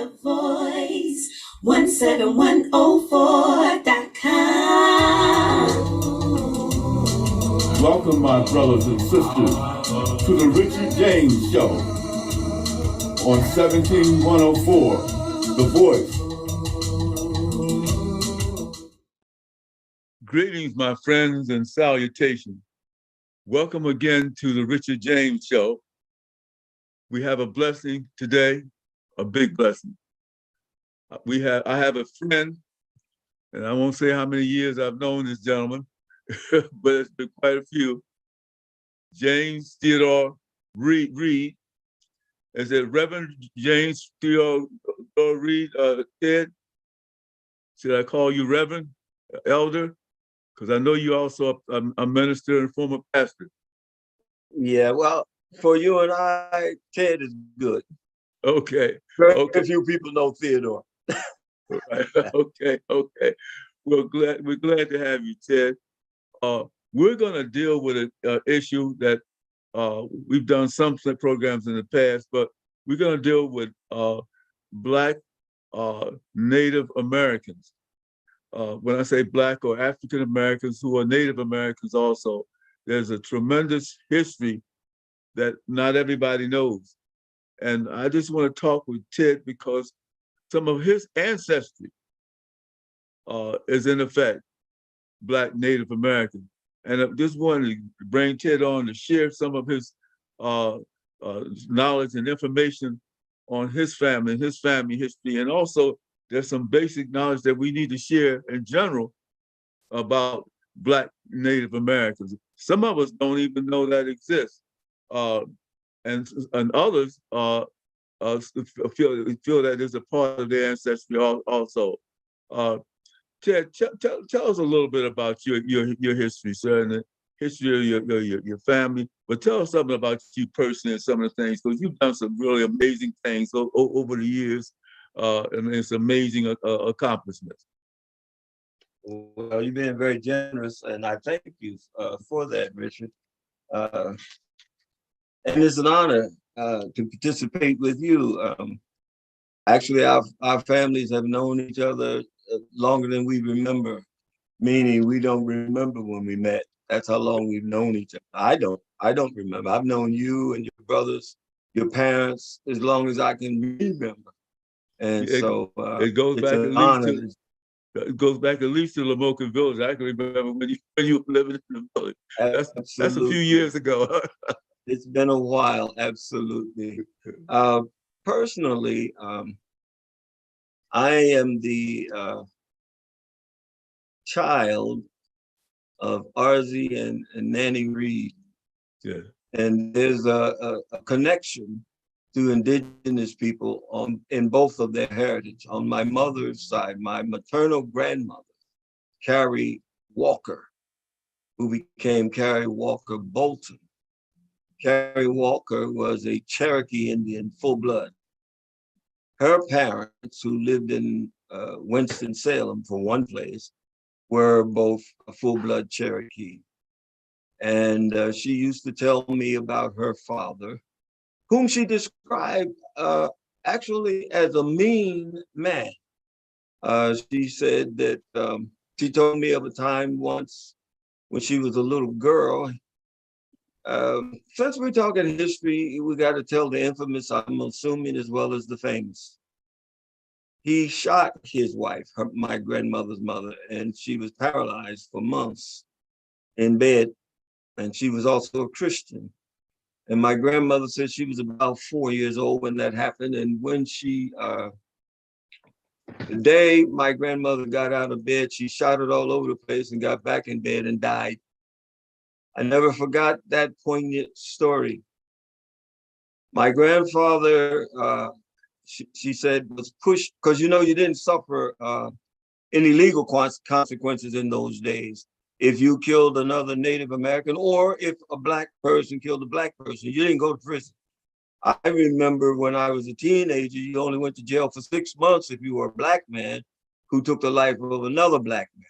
The Voice 17104.com. Welcome, my brothers and sisters, to the Richard James Show on 17104, The Voice. Greetings, my friends, and salutations. Welcome again to the Richard James Show. We have a blessing today, a big blessing. I have a friend, and I won't say how many years I've known this gentleman, but it's been quite a few. James Theodore Reed. Is it Reverend James Theodore Reed, Ted? Should I call you Reverend, Elder? Because I know you also a minister and former pastor. Yeah, well, for you and I, Ted is good. Okay. Very few people know Theodore. Okay. We're glad to have you, Ted. We're going to deal with an issue that we've done some programs in the past, but we're going to deal with Black Native Americans. When I say Black or African Americans who are Native Americans also, there's a tremendous history that not everybody knows. And I just want to talk with Ted because some of his ancestry is in effect Black Native American. And I just wanted to bring Ted on to share some of his knowledge and information on his family history. And also there's some basic knowledge that we need to share in general about Black Native Americans. Some of us don't even know that exists. And others feel that is a part of their ancestry also. Ted, tell us a little bit about your history, sir, and the history of your family. But tell us something about you personally and some of the things, because you've done some really amazing things over the years, and it's amazing accomplishments. Well, you've been very generous, and I thank you for that, Richard. And it's an honor to participate with you. Actually, our families have known each other longer than we remember, meaning we don't remember when we met. That's how long we've known each other. I don't remember. I've known you and your brothers, your parents, as long as I can remember. And it goes back at least to Lamokan Village. I can remember when you were living in the village. That's a few years ago. It's been a while, absolutely. Personally, I am the child of Arzie and Nanny Reed. Yeah. And there's a connection to indigenous people in both of their heritage. On my mother's side, my maternal grandmother, Carrie Walker, who became Carrie Walker Bolton. Carrie Walker was a Cherokee Indian, full blood. Her parents, who lived in Winston-Salem, for one place, were both a full-blood Cherokee. And she used to tell me about her father, whom she described actually as a mean man. She said that she told me of a time once when she was a little girl. Since we're talking history, we got to tell the infamous, I'm assuming, as well as the famous. He shot his wife, my grandmother's mother, and she was paralyzed for months in bed. And she was also a Christian. And my grandmother said she was about 4 years old when that happened. And when the day my grandmother got out of bed, she shot it all over the place and got back in bed and died. I never forgot that poignant story. My grandfather, she said, was pushed, because you didn't suffer any legal consequences in those days. If you killed another Native American, or if a Black person killed a Black person, you didn't go to prison. I remember when I was a teenager, you only went to jail for 6 months if you were a Black man who took the life of another Black man.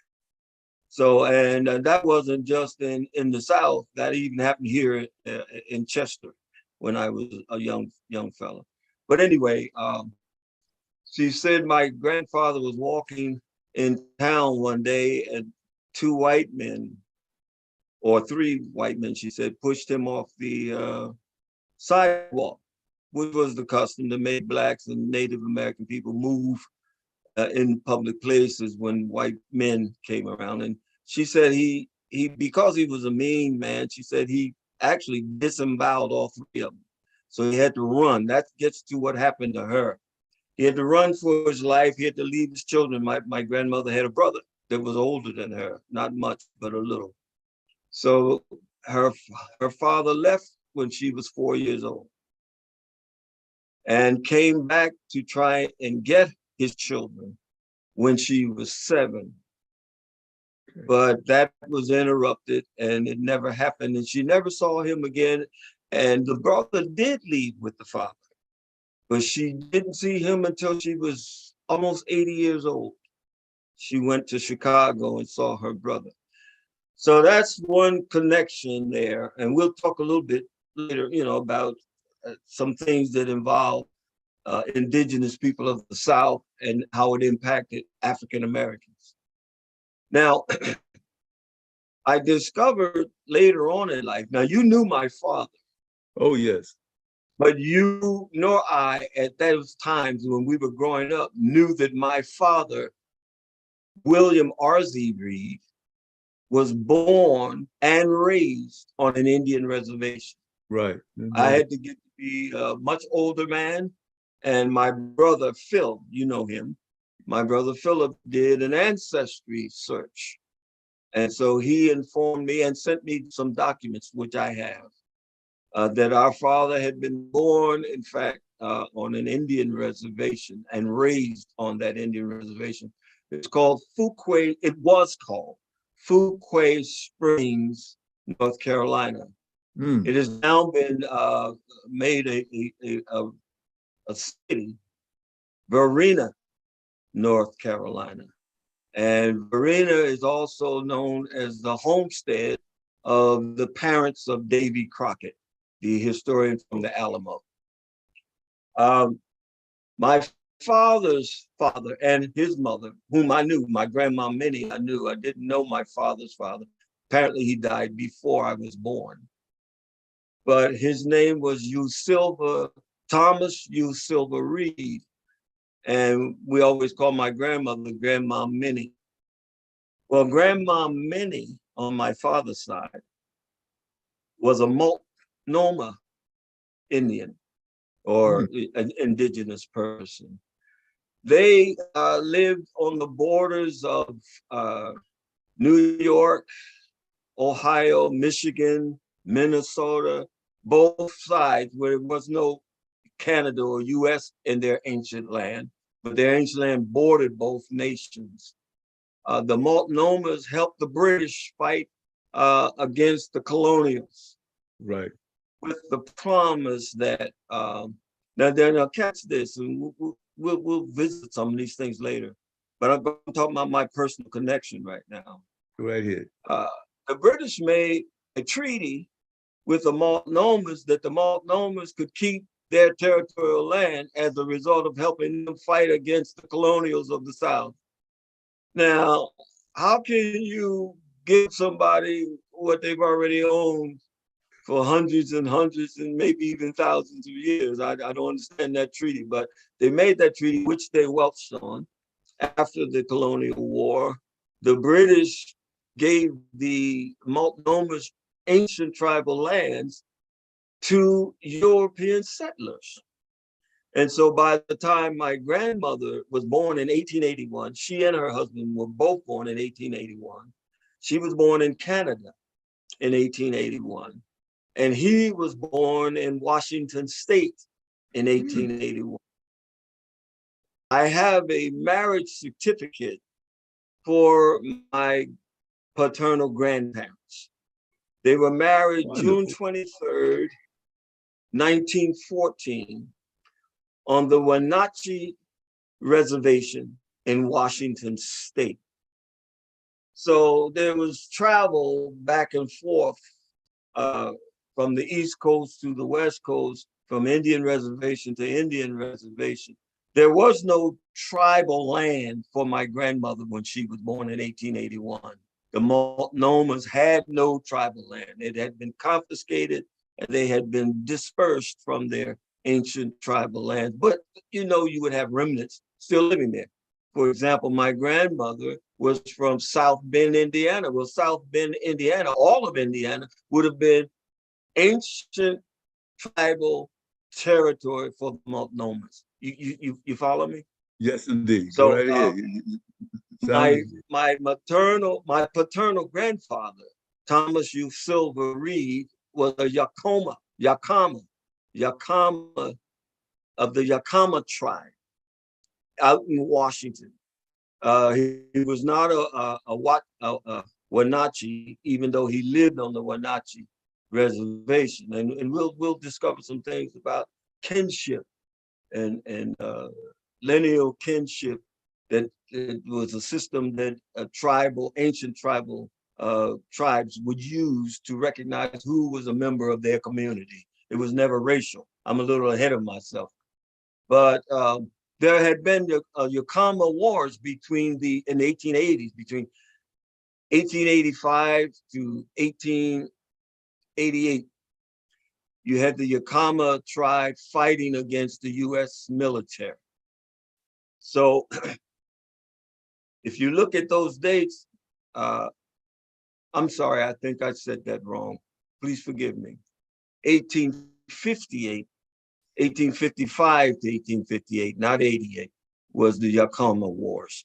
So, and that wasn't just in the South. That even happened here in Chester when I was a young fella. But anyway, She said my grandfather was walking in town one day and two white men, or three white men, she said, pushed him off the sidewalk, which was the custom to make Blacks and Native American people move in public places when white men came around. And she said because he was a mean man, she said he actually disemboweled all three of them. So he had to run. That gets to what happened to her. He had to run for his life. He had to leave his children. My grandmother had a brother that was older than her, not much, but a little. So her father left when she was 4 years old and came back to try and get his children when she was 7. But that was interrupted and it never happened. And she never saw him again. And the brother did leave with the father, but she didn't see him until she was almost 80 years old. She went to Chicago and saw her brother. So that's one connection there. And we'll talk a little bit later, about some things that involve indigenous people of the South and how it impacted African Americans. Now, I discovered later on in life, now you knew my father. Oh, yes. But you nor I, at those times when we were growing up, knew that my father, William R.Z. Reed, was born and raised on an Indian reservation. Right. I had to get to be a much older man, and my brother Phil, you know him, my brother Philip did an ancestry search. And so he informed me and sent me some documents, which I have, that our father had been born, in fact, on an Indian reservation and raised on that Indian reservation. It's called Fuquay, it was called Fuquay Springs, North Carolina. It has now been made a city, Verena, North Carolina. And Verena is also known as the homestead of the parents of Davy Crockett, the historian from the Alamo. My father's father and his mother, whom I knew, my grandma Minnie, I knew. I didn't know my father's father. Apparently he died before I was born. But his name was Thomas U. Silver Reed. And we always call my grandmother Grandma Minnie. Well, Grandma Minnie on my father's side was a Multnomah Indian or an indigenous person. They lived on the borders of New York, Ohio, Michigan, Minnesota, both sides where there was no Canada or US in their ancient land, but their ancient land bordered both nations. The Multnomahs helped the British fight against the colonials. Right. With the promise that, now catch this, and we'll visit some of these things later, but I'm talking about my personal connection right now. Right here. The British made a treaty with the Multnomahs that the Multnomahs could keep their territorial land as a result of helping them fight against the colonials of the South. Now, how can you give somebody what they've already owned for hundreds and hundreds and maybe even thousands of years? I don't understand that treaty, but they made that treaty, which they welched on after the colonial war. The British gave the Multnomahs ancient tribal lands to European settlers. And so by the time my grandmother was born in 1881, she and her husband were both born in 1881. She was born in Canada in 1881. And he was born in Washington State in 1881. I have a marriage certificate for my paternal grandparents. They were married June 23rd, 1914, on the Wenatchee Reservation in Washington State. So there was travel back and forth from the East Coast to the West Coast, from Indian reservation to Indian reservation. There was no tribal land for my grandmother when she was born in 1881. The Multnomahs had no tribal land. It had been confiscated and they had been dispersed from their ancient tribal lands. But you know, you would have remnants still living there. For example, my grandmother was from South Bend, Indiana. Well, South Bend, Indiana, all of Indiana would have been ancient tribal territory for the Multnomahs. You follow me? Yes, indeed. Go So right ahead. my paternal grandfather, Thomas U. Silver Reed, was a Yakama of the Yakama tribe out in Washington. He was not a Wenatchee, even though he lived on the Wenatchee reservation. And we'll discover some things about kinship and lineal kinship, that it was a system that ancient tribal tribes would use to recognize who was a member of their community. It was never racial. I'm a little ahead of myself. But there had been Yakama wars in the 1880s, between 1885 to 1888. You had the Yakama tribe fighting against the US military. So if you look at those dates, I'm sorry, I think I said that wrong. Please forgive me. 1858, 1855 to 1858, not 88, was the Yakama Wars.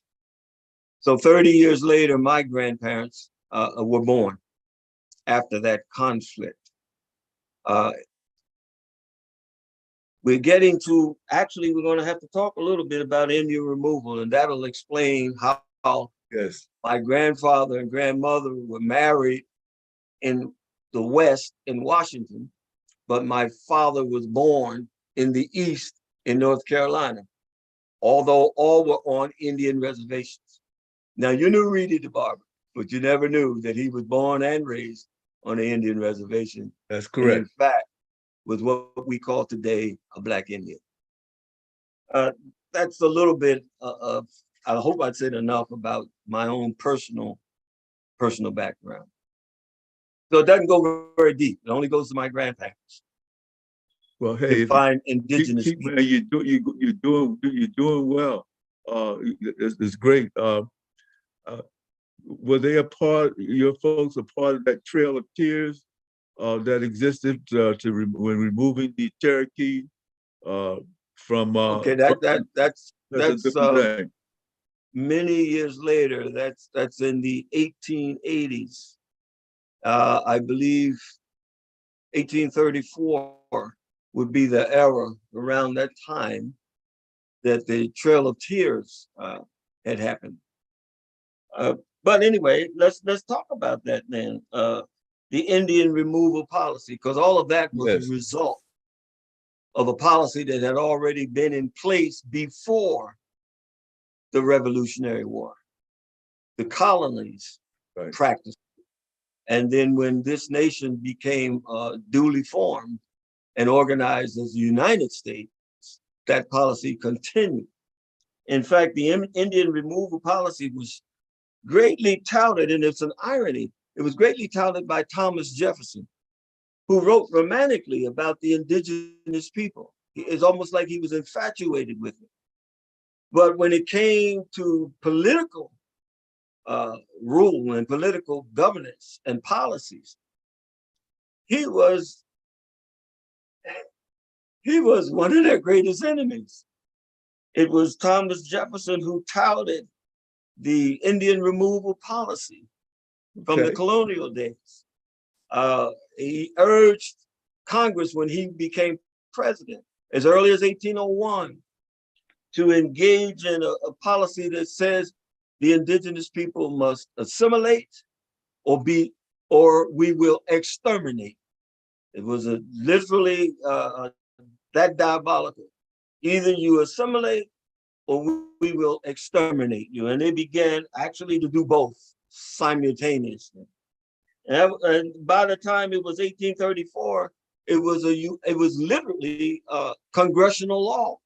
So 30 years later, my grandparents were born after that conflict. We're getting to, actually, we're going to have to talk a little bit about Indian removal, and that'll explain how Yes. my grandfather and grandmother were married in the West in Washington, but my father was born in the East in North Carolina, although all were on Indian reservations. Now, you knew Reedy the Barber, but you never knew that he was born and raised on an Indian reservation. That's And correct. in fact, was what we call today a Black Indian. That's a little bit of, I hope I said enough about my own personal background. So it doesn't go very deep. It only goes to my grandparents. Well, hey, Find indigenous keep people. man, you're doing well. It's great. Were they a part? Your folks a part of that Trail of Tears that existed when removing the Cherokee from? Okay, that's a different thing. many years later. That's in the 1880s. I believe 1834 would be the era around that time that the Trail of Tears had happened. But anyway, let's talk about that then. The Indian removal policy, because all of that was Yes. a result of a policy that had already been in place before the Revolutionary War. The colonies practiced. And then when this nation became duly formed and organized as the United States, that policy continued. In fact, the Indian removal policy was greatly touted, and it's an irony. It was greatly touted by Thomas Jefferson, who wrote romantically about the indigenous people. It's almost like he was infatuated with it. But when it came to political rule and political governance and policies, he was one of their greatest enemies. It was Thomas Jefferson who touted the Indian removal policy from the colonial days. He urged Congress when he became president as early as 1801 to engage in a policy that says the indigenous people must assimilate or we will exterminate. It was literally that diabolical. Either you assimilate or we will exterminate you. And they began actually to do both simultaneously. And by the time it was 1834, it was literally congressional law.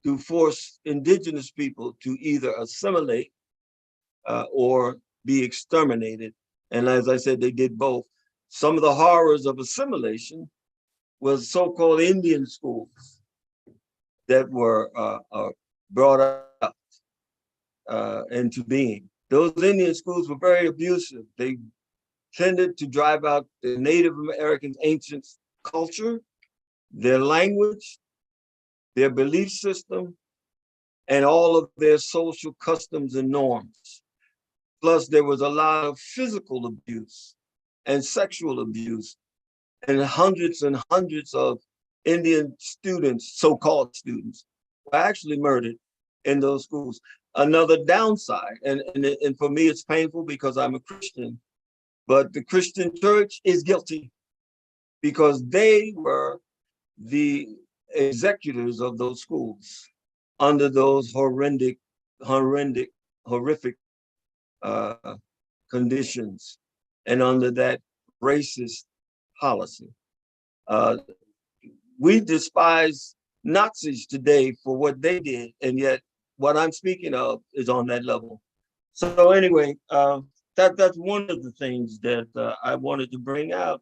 to force indigenous people to either assimilate or be exterminated. And as I said, they did both. Some of the horrors of assimilation was so-called Indian schools that were brought up into being. Those Indian schools were very abusive. They tended to drive out the Native Americans' ancient culture, their language, their belief system, and all of their social customs and norms. Plus, there was a lot of physical abuse and sexual abuse, and hundreds of Indian students, so-called students, were actually murdered in those schools. Another downside, and for me, it's painful because I'm a Christian, but the Christian church is guilty because they were the executors of those schools under those horrific conditions and under that racist policy. We despise Nazis today for what they did, and yet what I'm speaking of is on that level. So anyway, that's one of the things that I wanted to bring out.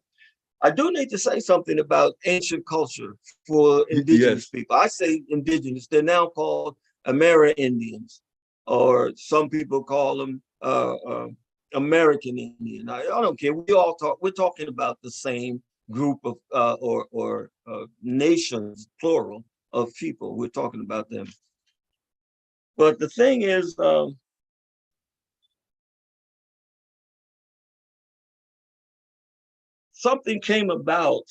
I do need to say something about ancient culture for indigenous people. I say indigenous, they're now called Amerindians, or some people call them American Indian. I don't care. We're talking about the same group of or nations, plural, of people. We're talking about them. But the thing is, something came about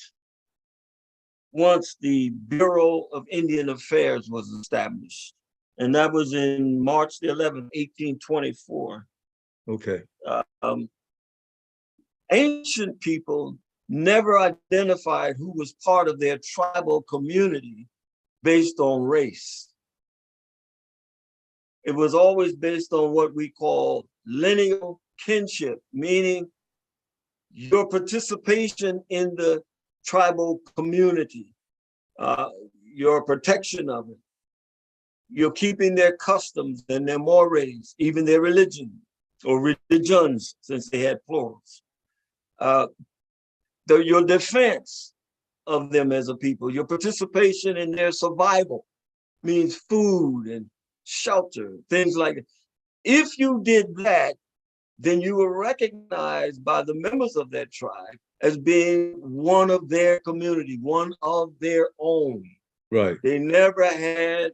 once the Bureau of Indian Affairs was established. And that was in March the 11th, 1824. Okay. Ancient people never identified who was part of their tribal community based on race. It was always based on what we call lineal kinship, meaning your participation in the tribal community, your protection of it. You're keeping their customs and their mores, even their religion or religions, since they had plurals. Your defense of them as a people, your participation in their survival means food and shelter, things like that. If you did that, then you were recognized by the members of that tribe as being one of their community, one of their own. Right. They never had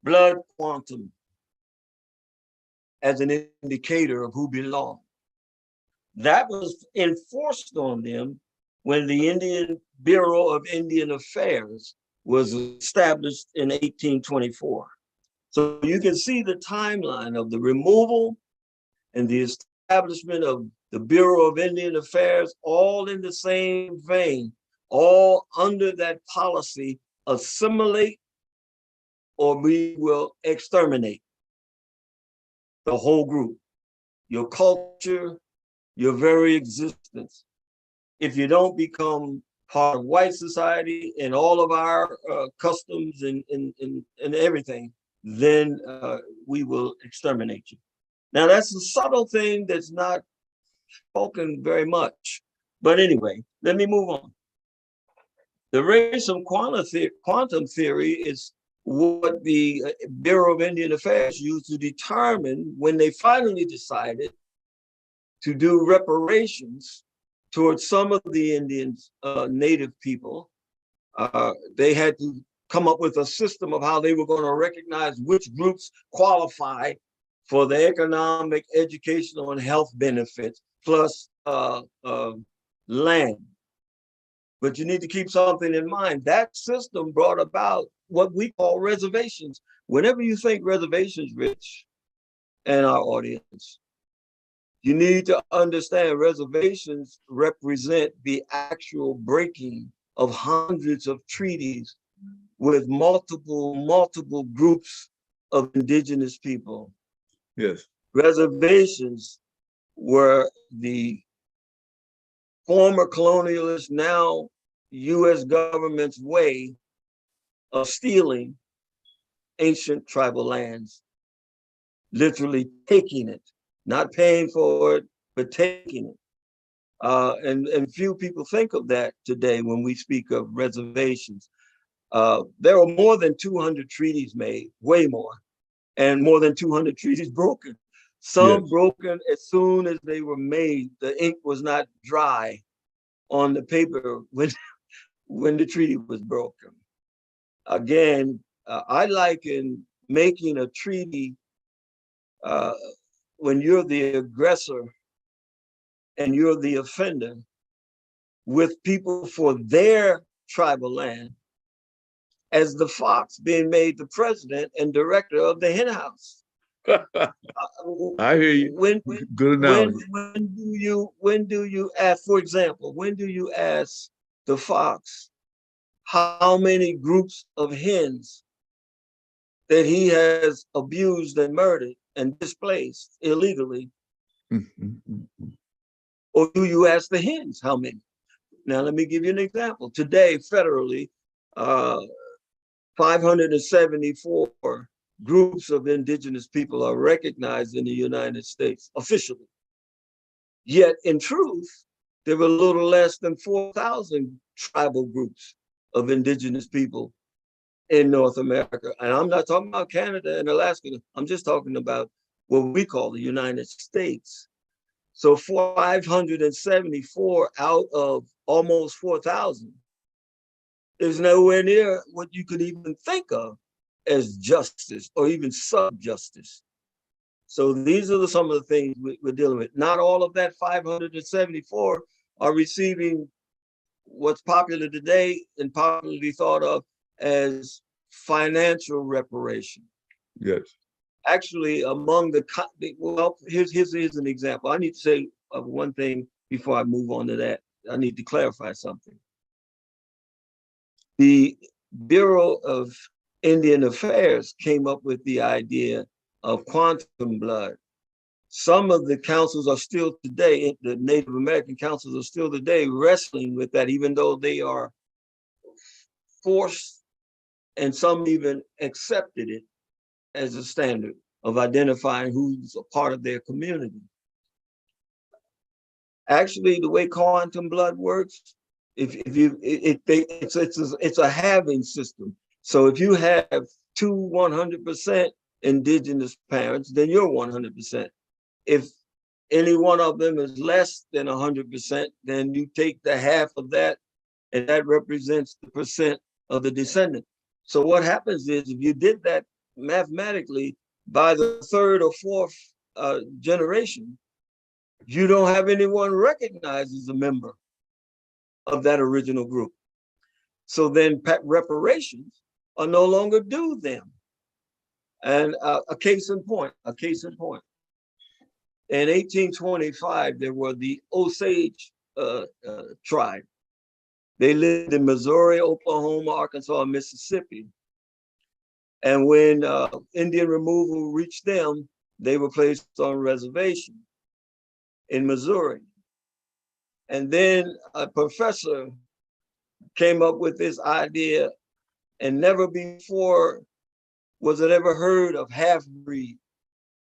blood quantum as an indicator of who belonged. That was enforced on them when the Indian Bureau of Indian Affairs was established in 1824. So you can see the timeline of the removal and the establishment of the Bureau of Indian Affairs, all in the same vein, all under that policy, assimilate or we will exterminate the whole group, your culture, your very existence. If you don't become part of white society and all of our customs and everything, then we will exterminate you. Now, that's a subtle thing that's not spoken very much. But anyway, let me move on. The racial quantum theory is what the Bureau of Indian Affairs used to determine when they finally decided to do reparations towards some of the Indians, native people. They had to come up with a system of how they were going to recognize which groups qualify for the economic, educational, and health benefits, plus land. But you need to keep something in mind. That system brought about what we call reservations. Whenever you think reservations, Rich, and our audience, you need to understand reservations represent the actual breaking of hundreds of treaties with multiple groups of indigenous people. Yes. Reservations were the former colonialist, now US government's way of stealing ancient tribal lands, literally taking it, not paying for it, but taking it. And few people think of that today when we speak of reservations. There are more than 200 treaties made, way more, and more than 200 treaties broken. Some Yes. broken as soon as they were made. The ink was not dry on the paper when the treaty was broken. Again, I liken making a treaty uh, when you're the aggressor and you're the offender with people for their tribal land as the fox being made the president and director of the hen house. I hear you. When Good analogy. when do you ask, for example, when do you ask the fox how many groups of hens that he has abused and murdered and displaced illegally? Or do you ask the hens how many? Now, let me give you an example. Today, federally, 574 groups of indigenous people are recognized in the United States officially. Yet, in truth, there were a little less than 4,000 tribal groups of indigenous people in North America. And I'm not talking about Canada and Alaska. I'm just talking about what we call the United States. So 574 out of almost 4,000 is nowhere near what you could even think of as justice or even sub-justice. So these are some of the things we're dealing with. Not all of that 574 are receiving what's popular today and popularly thought of as financial reparation. Yes. Actually, among the, well, here's an example. I need to say one thing before I move on to that. I need to clarify something. The Bureau of Indian Affairs came up with the idea of quantum blood. Some of the councils are still today, the Native American councils are still today wrestling with that, even though they are forced and some even accepted it as a standard of identifying who's a part of their community. Actually, the way quantum blood works, it's a halving system. So if you have two 100% indigenous parents, then you're 100%. If any one of them is less than 100%, then you take the half of that, and that represents the percent of the descendant. So what happens is, if you did that mathematically, by the third or fourth generation, you don't have anyone recognized as a member of that original group. So then reparations are no longer due them. And a case in point. In 1825, there were the Osage tribe. They lived in Missouri, Oklahoma, Arkansas, and Mississippi. And when Indian removal reached them, they were placed on reservation in Missouri. And then a professor came up with this idea, and never before was it ever heard of half-breed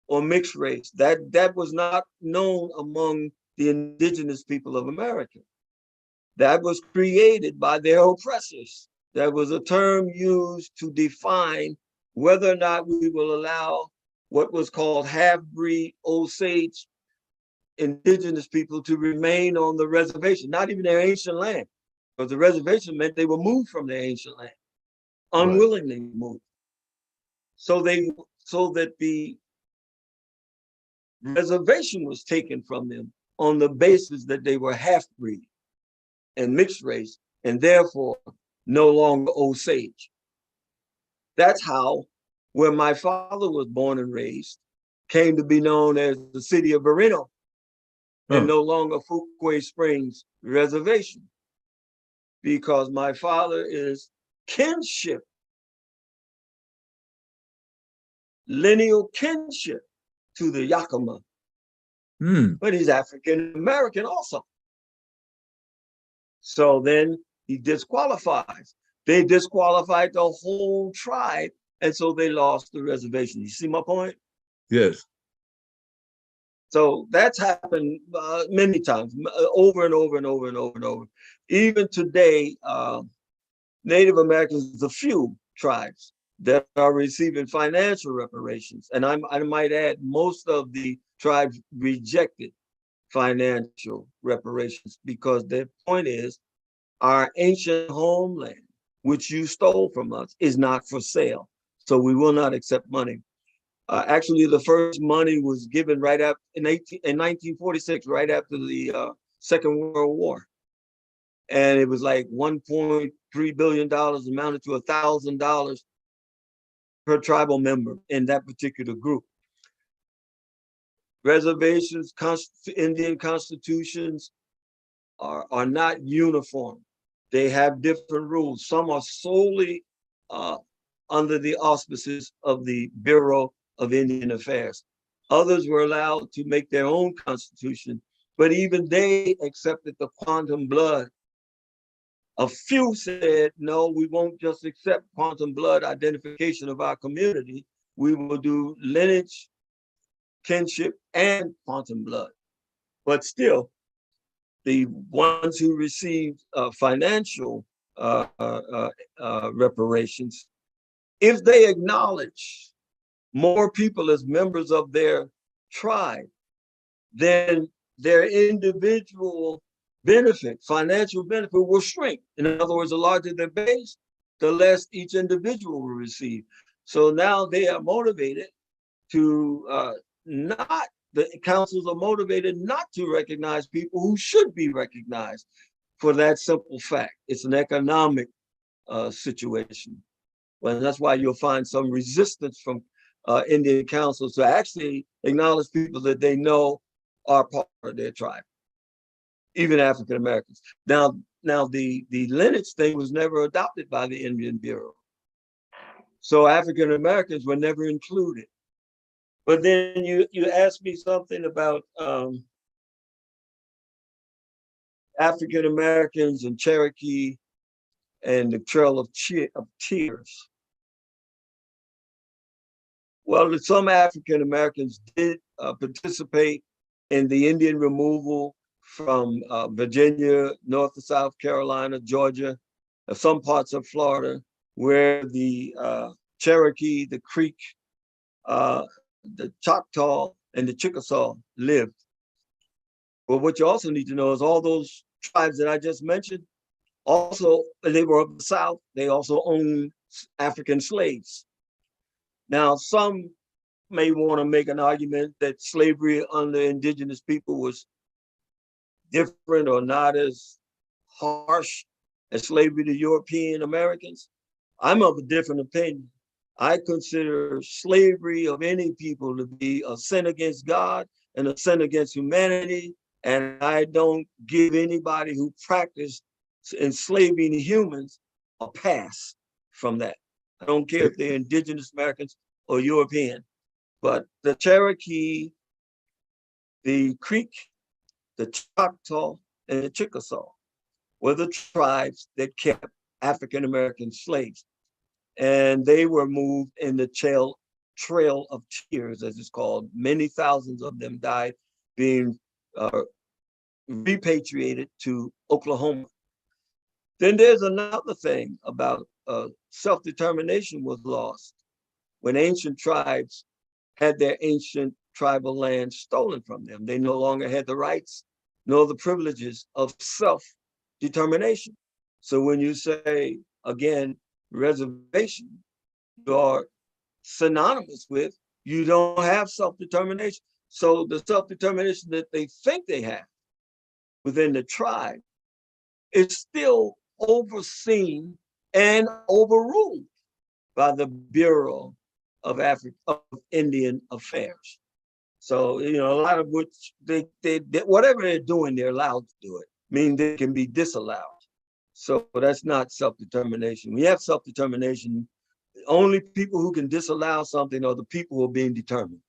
or mixed race. That was not known among the indigenous people of America. That was created by their oppressors. That was a term used to define whether or not we will allow what was called half-breed Osage indigenous people to remain on the reservation, not even their ancient land, because the reservation meant they were moved from their ancient land, unwillingly moved. So that the reservation was taken from them on the basis that they were half-breed and mixed race, and therefore no longer Osage. That's how, where my father was born and raised, came to be known as the city of Barreno, and no longer Fuquay Springs Reservation, because my father is kinship, lineal kinship to the Yakima, but he's African American also. So then he disqualifies. They disqualified the whole tribe and so they lost the reservation. You see my point? Yes. So that's happened many times, over and over and over and over and over. Even today, Native Americans, the few tribes that are receiving financial reparations, and I might add, most of the tribes rejected financial reparations because their point is our ancient homeland, which you stole from us, is not for sale. So we will not accept money. Actually, the first money was given right after in 1946, right after the Second World War, and it was like $1.3 billion, amounted to $1,000 per tribal member in that particular group. Reservations, Indian constitutions are not uniform. They have different rules. Some are solely under the auspices of the Bureau of Indian Affairs. Others were allowed to make their own constitution, but even they accepted the quantum blood. A few said, no, we won't just accept quantum blood identification of our community. We will do lineage, kinship, and quantum blood. But still, the ones who received financial reparations, if they acknowledge more people as members of their tribe, then their individual benefit, financial benefit, will shrink. In other words, the larger their base, the less each individual will receive. So now they are motivated to not, the councils are motivated not to recognize people who should be recognized for that simple fact. It's an economic situation. Well, that's why you'll find some resistance from Indian councils to actually acknowledge people that they know are part of their tribe, even African Americans. Now the lineage thing was never adopted by the Indian Bureau, so African Americans were never included. But then you asked me something about African Americans and Cherokee and the Trail of Tears. Well, some African Americans did participate in the Indian removal from Virginia, North to South Carolina, Georgia, some parts of Florida, where the Cherokee, the Creek, the Choctaw, and the Chickasaw lived. But what you also need to know is all those tribes that I just mentioned, also, they were of the South, they also owned African slaves. Now, some may want to make an argument that slavery under indigenous people was different or not as harsh as slavery to European Americans. I'm of a different opinion. I consider slavery of any people to be a sin against God and a sin against humanity. And I don't give anybody who practiced enslaving humans a pass from that. I don't care if they're indigenous Americans or European, but the Cherokee, the Creek, the Choctaw, and the Chickasaw were the tribes that kept African American slaves. And they were moved in the Trail of Tears, as it's called. Many thousands of them died being repatriated to Oklahoma. Then there's another thing about self-determination was lost when ancient tribes had their ancient tribal land stolen from them. They no longer had the rights nor the privileges of self-determination. So when you say, again, reservation, you are synonymous with, you don't have self-determination. So the self-determination that they think they have within the tribe is still overseen and overruled by the Bureau of Indian Affairs. So, you know, a lot of which they whatever they're doing, they're allowed to do it. Meaning they can be disallowed. So that's not self-determination. We have self-determination. The only people who can disallow something are the people who are being determined.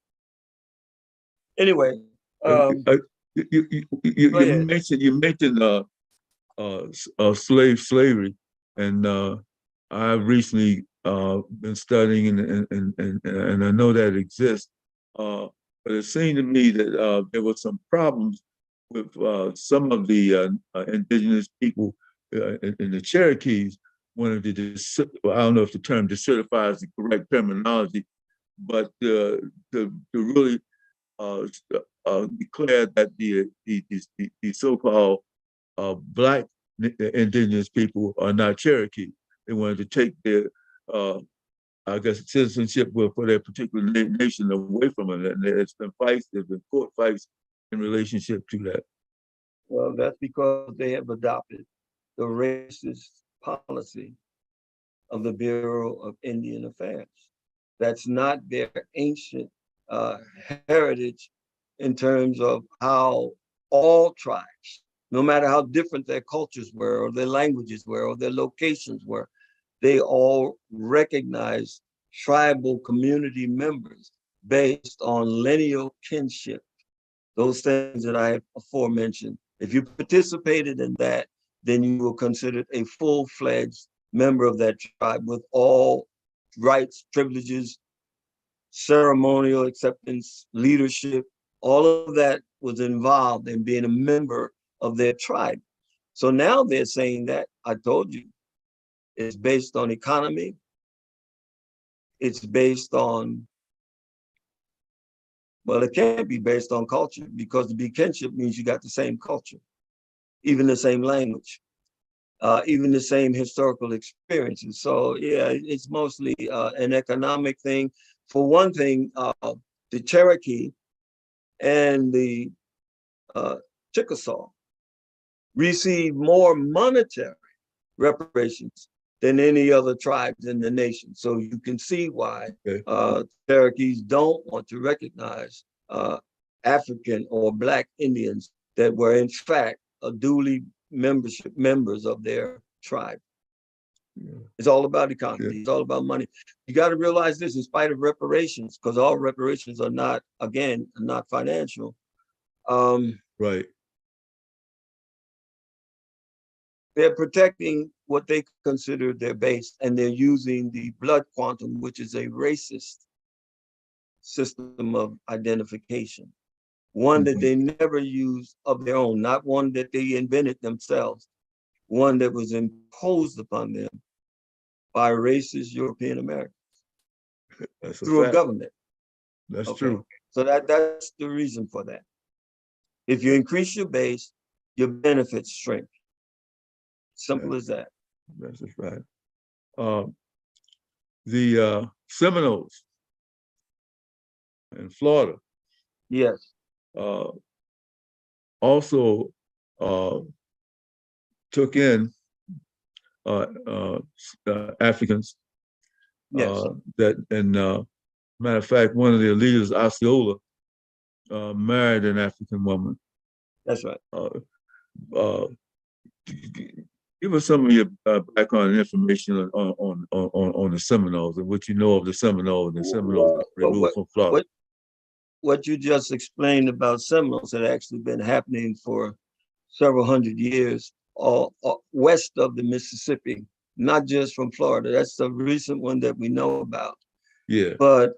Anyway, you mentioned slavery, and I recently been studying and I know that it exists. But it seemed to me that there were some problems with some of the indigenous people in the Cherokees wanted to, well, I don't know if the term decertify is the correct terminology, but to really declare that the so-called Black indigenous people are not Cherokee. They wanted to take their, I guess, citizenship for their particular nation away from them. And there's been fights, there's been court fights in relationship to that. Well, that's because they have adopted the racist policy of the Bureau of Indian Affairs. That's not their ancient heritage in terms of how all tribes, no matter how different their cultures were or their languages were or their locations were, they all recognize tribal community members based on lineal kinship. Those things that I have aforementioned. If you participated in that, then you were considered a full-fledged member of that tribe with all rights, privileges, ceremonial acceptance, leadership, all of that was involved in being a member of their tribe. So now they're saying that, I told you, it's based on economy, it's based on, well, it can't be based on culture because to be kinship means you got the same culture, even the same language, even the same historical experiences. So yeah, it's mostly an economic thing. For one thing, the Cherokee and the Chickasaw received more monetary reparations than any other tribes in the nation. So you can see why Cherokees don't want to recognize African or Black Indians that were in fact duly members of their tribe. Yeah. It's all about economy. Yeah. It's all about money. You got to realize this in spite of reparations, because all reparations are not, again, not financial. Right. They're protecting what they consider their base, and they're using the blood quantum, which is a racist system of identification. One that they never used of their own, not one that they invented themselves, one that was imposed upon them by racist European Americans through a government. That's true. So that's the reason for that. If you increase your base, your benefits shrink. Simple as that. That's just right. The Seminoles in Florida. Yes. Also took in Africans. Yes. That, and matter of fact, one of their leaders, Osceola, married an African woman. That's right. Give us some of your background information on the Seminoles and what you know of the Seminoles and the Seminoles removed from Florida. What you just explained about Seminoles had actually been happening for several hundred years west of the Mississippi, not just from Florida. That's the recent one that we know about. Yeah. But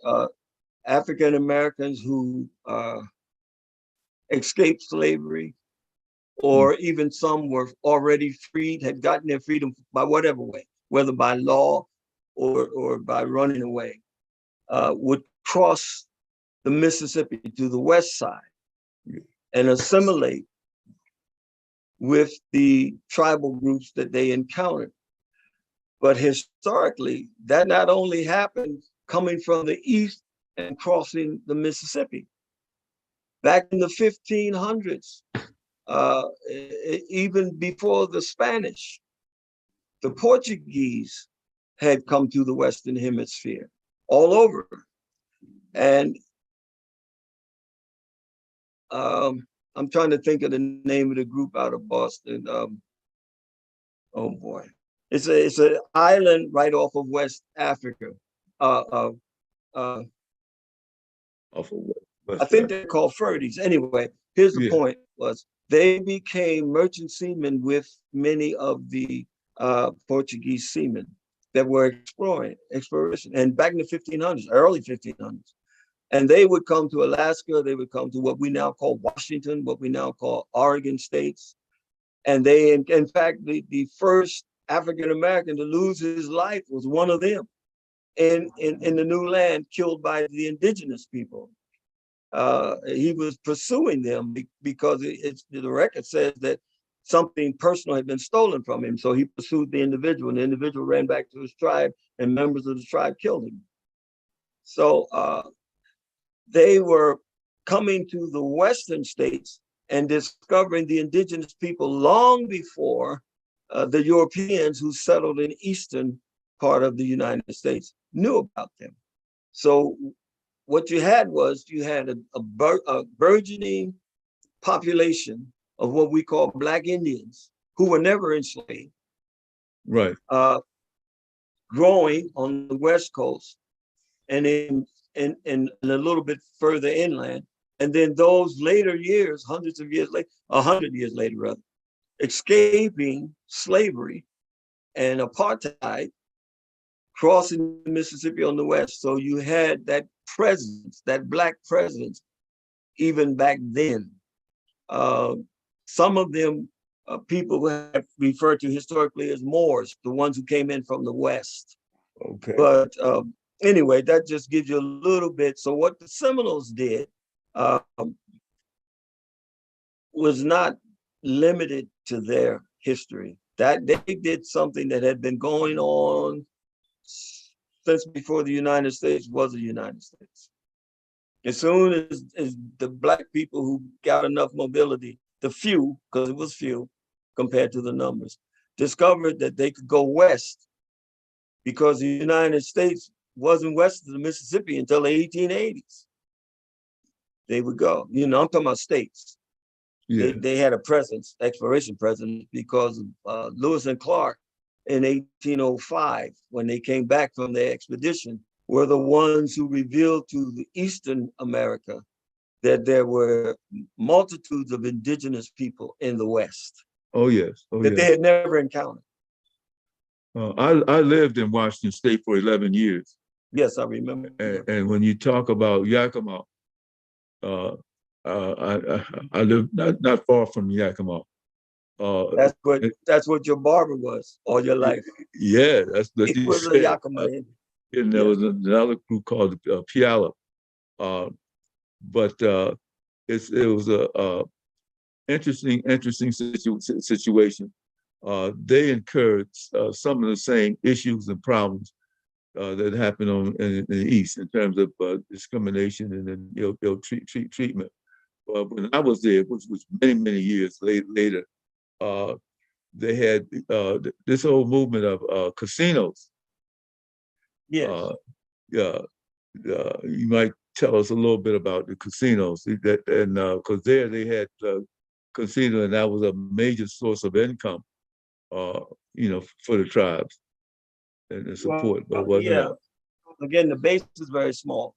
African Americans who escaped slavery, or even some were already freed, had gotten their freedom by whatever way, whether by law or by running away, would cross the Mississippi to the west side and assimilate with the tribal groups that they encountered. But historically, that not only happened coming from the east and crossing the Mississippi. Back in the 1500s, even before the Spanish, the Portuguese had come to the Western Hemisphere all over. And I'm trying to think of the name of the group out of Boston. Oh boy, it's an island right off of West Africa. Off of West I think they're called Furties. Anyway, here's the point: was they became merchant seamen with many of the Portuguese seamen, that were exploration, and back in the 1500s, early 1500s. And they would come to Alaska, they would come to what we now call Washington, what we now call Oregon states. And they, in fact, the first African-American to lose his life was one of them in the new land, killed by the indigenous people. He was pursuing them because the record says that something personal had been stolen from him. So he pursued the individual, and the individual ran back to his tribe, and members of the tribe killed him. So they were coming to the Western states and discovering the indigenous people long before the Europeans who settled in eastern part of the United States knew about them. So what you had was a burgeoning population of what we call Black Indians who were never enslaved, Right. growing on the West Coast and in a little bit further inland. And then those later years, hundreds of years later, 100 years later, rather, escaping slavery and apartheid, crossing the Mississippi on the West. So you had that presence, that Black presence, even back then. Some of them, people who have referred to historically as Moors, the ones who came in from the West. Okay. But anyway, that just gives you a little bit. So what the Seminoles did was not limited to their history. That they did something that had been going on since before the United States was the United States. As soon as the Black people who got enough mobility, the few, because it was few compared to the numbers, discovered that they could go west, because the United States wasn't west of the Mississippi until the 1880s. They would go, I'm talking about states. Yeah. They had a presence, exploration presence, because of Lewis and Clark in 1805, when they came back from their expedition, were the ones who revealed to the Eastern America that there were multitudes of indigenous people in the West. Oh, yes. Oh, that yes. they had never encountered. I lived in Washington State for 11 years. Yes, I remember. And when you talk about Yakima, I live not far from Yakima. That's what your barber was all your life. Yeah, that's what He you was said. a Yakima. And there was another group called Piala. But it was a interesting situation. They incurred some of the same issues and problems that happened in the East in terms of discrimination and then ill treatment. When I was there, which was many years later, they had this whole movement of casinos. Yes. You might tell us a little bit about the casinos, because there they had casino, and that was a major source of income, for the tribes and the support. But wasn't Again, the base is very small,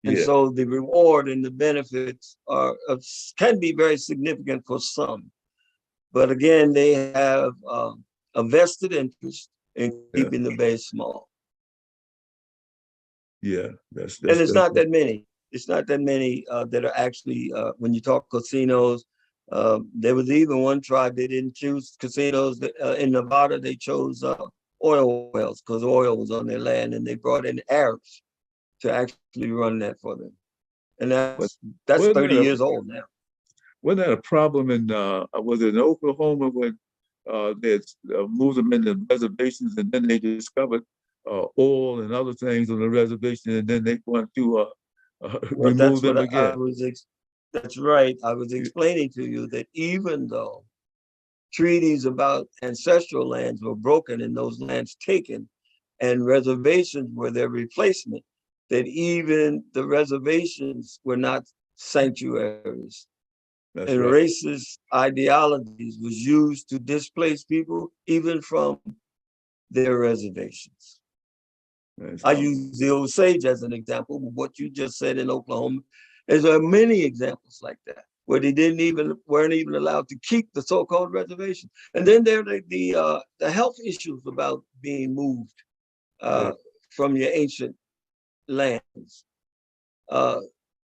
and yeah. so the reward and the benefits can be very significant for some. But again, they have a vested interest in keeping the base small. Yeah, and it's not that many. It's not that many that are actually, when you talk casinos, there was even one tribe, they didn't choose casinos. In Nevada, they chose oil wells because oil was on their land, and they brought in Arabs to actually run that for them. And that's 30 years old now. Wasn't that a problem was it in Oklahoma when they had moved them into reservations, and then they discovered oil and other things on the reservation, and then they want to remove them again? That's right. I was explaining to you that even though treaties about ancestral lands were broken and those lands taken, and reservations were their replacement, that even the reservations were not sanctuaries. And racist ideologies was used to displace people even from their reservations. I use the Osage as an example of what you just said in Oklahoma. There are many examples like that. where they weren't even allowed to keep the so-called reservation. And then there are the health issues about being moved Right. from your ancient lands. Uh,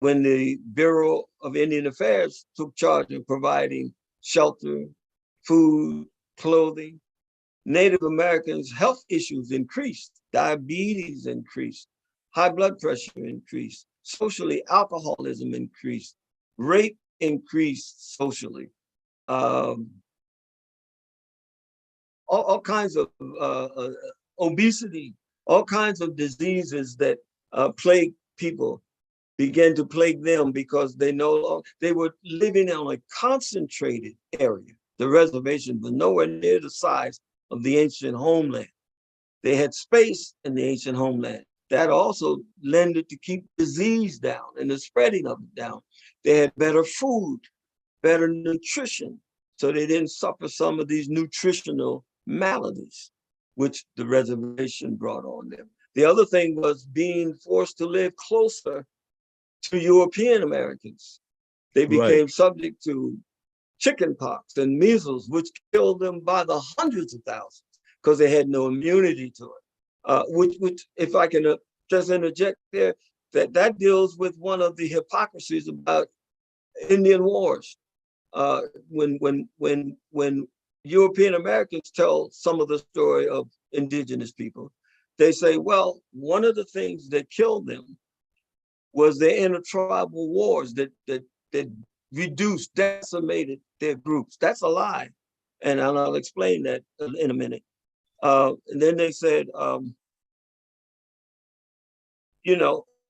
when the Bureau of Indian Affairs took charge of providing shelter, food, clothing, Native Americans' health issues increased, diabetes increased, high blood pressure increased, socially, alcoholism increased, rape increased socially, um, all kinds of obesity, all kinds of diseases that plague people began to plague them because they were living on a concentrated area. The reservation was nowhere near the size of the ancient homeland. They had space in the ancient homeland. That also lended to keep disease down and the spreading of it down. They had better food, better nutrition, so they didn't suffer some of these nutritional maladies, which the reservation brought on them. The other thing was being forced to live closer to European Americans. They Right. became subject to chickenpox and measles, which killed them by the hundreds of thousands because they had no immunity to it. Which, if I can just interject there, that deals with one of the hypocrisies about Indian wars. When European Americans tell some of the story of indigenous people, they say, well, one of the things that killed them was their intertribal wars that reduced, decimated their groups. That's a lie. And I'll explain that in a minute. And then they said,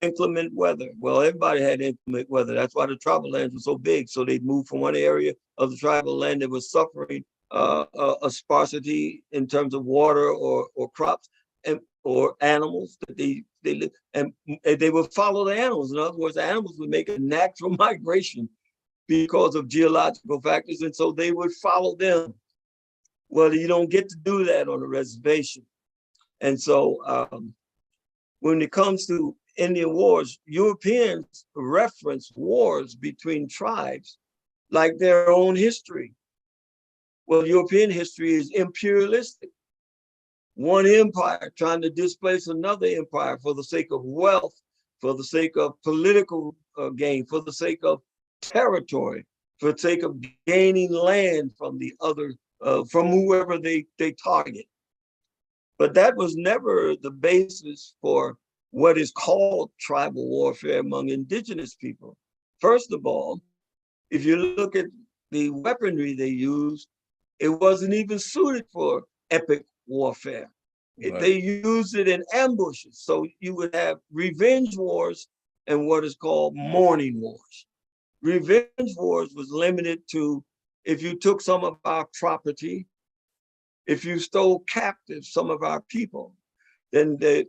inclement weather. Well, everybody had inclement weather. That's why the tribal lands were so big. So they'd move from one area of the tribal land that was suffering a sparsity in terms of water or crops or animals that they live, and they would follow the animals. In other words, the animals would make a natural migration because of geological factors, and so they would follow them. Well, you don't get to do that on a reservation. And so when it comes to Indian wars, Europeans reference wars between tribes like their own history. Well, European history is imperialistic. One empire trying to displace another empire for the sake of wealth, for the sake of political gain, for the sake of territory, for the sake of gaining land from the other, from whoever they target. But that was never the basis for what is called tribal warfare among indigenous people. First of all, if you look at the weaponry they used, it wasn't even suited for epic warfare. Right. They used it in ambushes. So you would have revenge wars and what is called mourning wars. Revenge wars was limited to if you took some of our property, if you stole captive some of our people, then the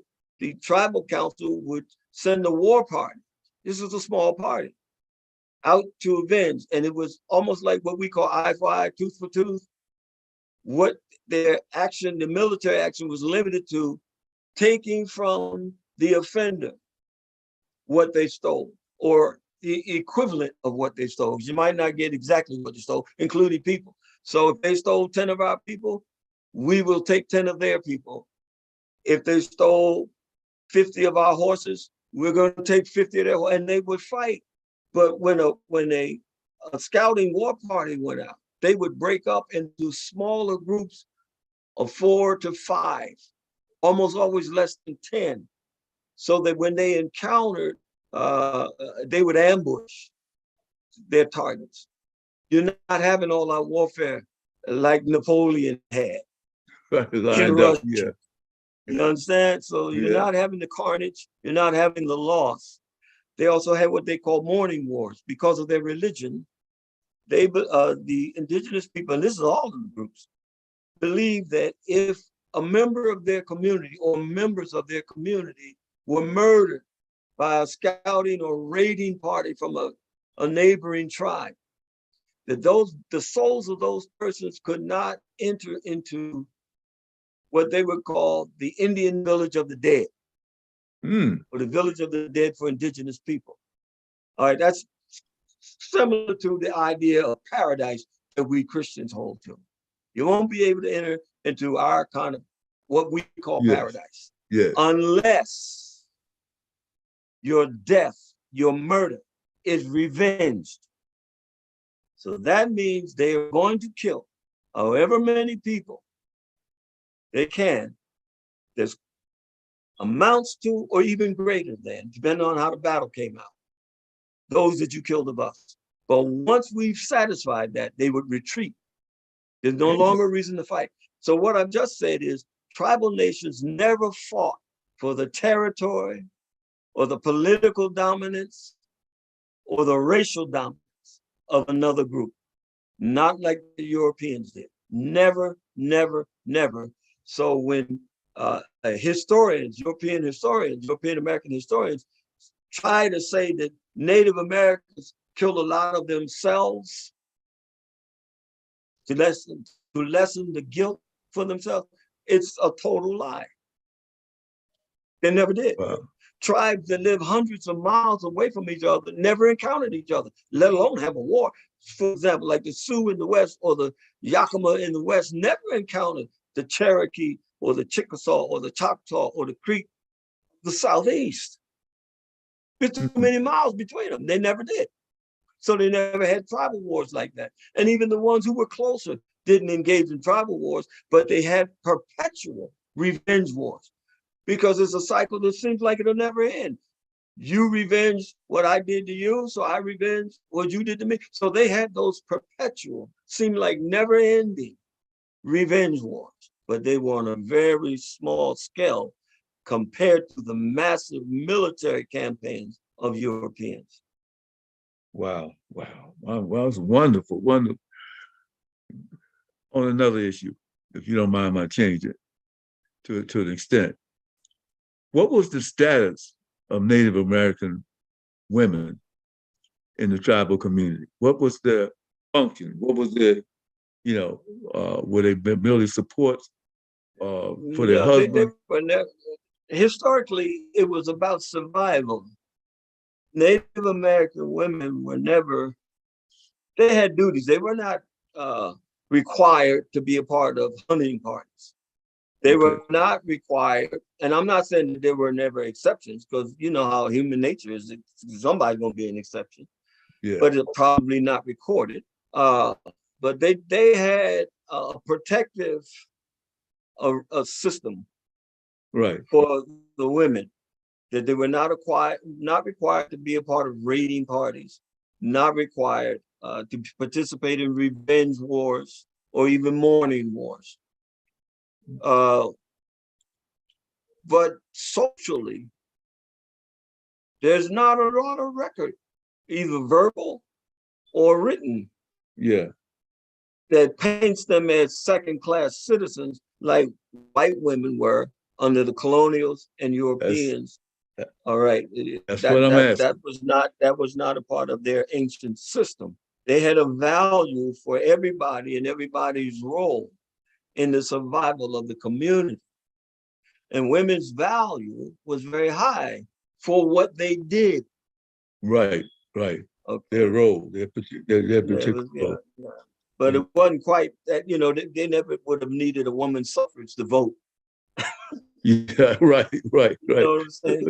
tribal council would send a war party. This was a small party out to avenge. And it was almost like what we call eye for eye, tooth for tooth. What their action, the military action, was limited to taking from the offender what they stole, or the equivalent of what they stole. You might not get exactly what they stole, including people. So if they stole 10 of our people, we will take 10 of their people. If they stole 50 of our horses, we're going to take 50 of their, and they would fight. But when a scouting war party went out, they would break up into smaller groups of 4 to 5, almost always less than 10, so that when they encountered, they would ambush their targets. You're not having all out warfare like Napoleon had in Lined up, Russia. yeah. You understand? So you're not having the carnage, you're not having the loss. They also had what they call mourning wars because of their religion. The indigenous people, and this is all of the groups, believe that if a member of their community or members of their community were murdered by a scouting or raiding party from a neighboring tribe, that the souls of those persons could not enter into what they would call the Indian village of the dead, or the village of the dead for indigenous people. All right, that's similar to the idea of paradise that we Christians hold to. You won't be able to enter into our kind of what we call Yes. paradise Yes. unless your death, your murder is revenged. So that means they are going to kill however many people they can. There's amounts to or even greater than, depending on how the battle came out, those that you killed of us. But once we've satisfied that, they would retreat. There's no longer a reason to fight. So what I've just said is tribal nations never fought for the territory or the political dominance or the racial dominance of another group. Not like the Europeans did. Never, never, never. So when historians, European American historians, try to say that Native Americans killed a lot of themselves to lessen the guilt for themselves, it's a total lie. They never did. Wow. Tribes that live hundreds of miles away from each other never encountered each other, let alone have a war. For example, like the Sioux in the West or the Yakima in the West never encountered the Cherokee or the Chickasaw or the Choctaw or the Creek, the Southeast. There's too many miles between them. They never did. So they never had tribal wars like that. And even the ones who were closer didn't engage in tribal wars, but they had perpetual revenge wars because it's a cycle that seems like it'll never end. You revenge what I did to you, so I revenge what you did to me. So they had those perpetual, seem like never ending revenge wars, but they were on a very small scale compared to the massive military campaigns of Europeans. Wow. Wow. Wow. Well, it's wonderful. Wonderful. On another issue, if you don't mind my change it to an extent. What was the status of Native American women in the tribal community? What was their function? What was their, were they merely support for their husband? Historically, it was about survival. Native American women were never, they had duties. They were not required to be a part of hunting parties. They were not required, and I'm not saying that there were never exceptions, because you know how human nature is, somebody's going to be an exception, but it's probably not recorded. But they had a protective a system for the women, that they were not required to be a part of raiding parties, not required to participate in revenge wars or even mourning wars. But socially, there's not a lot of record, either verbal or written, that paints them as second-class citizens like white women were under the colonials and Europeans. All right, that's what I'm asking. That was not a part of their ancient system. They had a value for everybody and everybody's role in the survival of the community. And women's value was very high for what they did. Right. Okay. Their role, their particular role. But it wasn't quite that, they never would have needed a woman's suffrage to vote. Yeah, right. You know what I'm saying?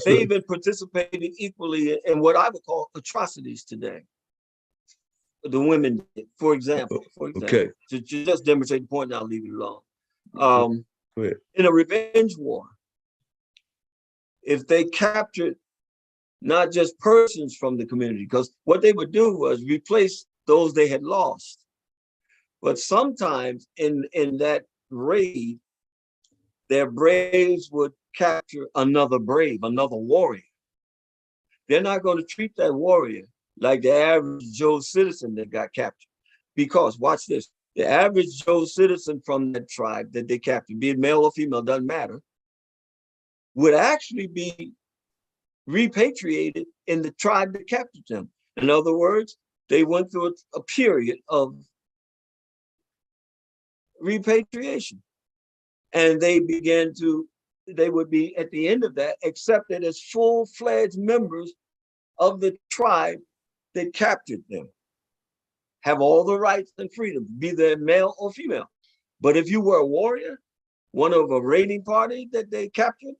They even participated equally in what I would call atrocities today. The women did, for example, to just demonstrate the point, and I'll leave it alone. In a revenge war, if they captured not just persons from the community, because what they would do was replace those they had lost. But sometimes in that raid, their braves would capture another brave, another warrior. They're not going to treat that warrior like the average Joe citizen that got captured. Because, watch this, the average Joe citizen from that tribe that they captured, be it male or female, doesn't matter, would actually be repatriated in the tribe that captured them. In other words, they went through a period of repatriation. And they would be, at the end of that, accepted as full-fledged members of the tribe they captured them. Have all the rights and freedom, be they male or female. But if you were a warrior, one of a raiding party that they captured,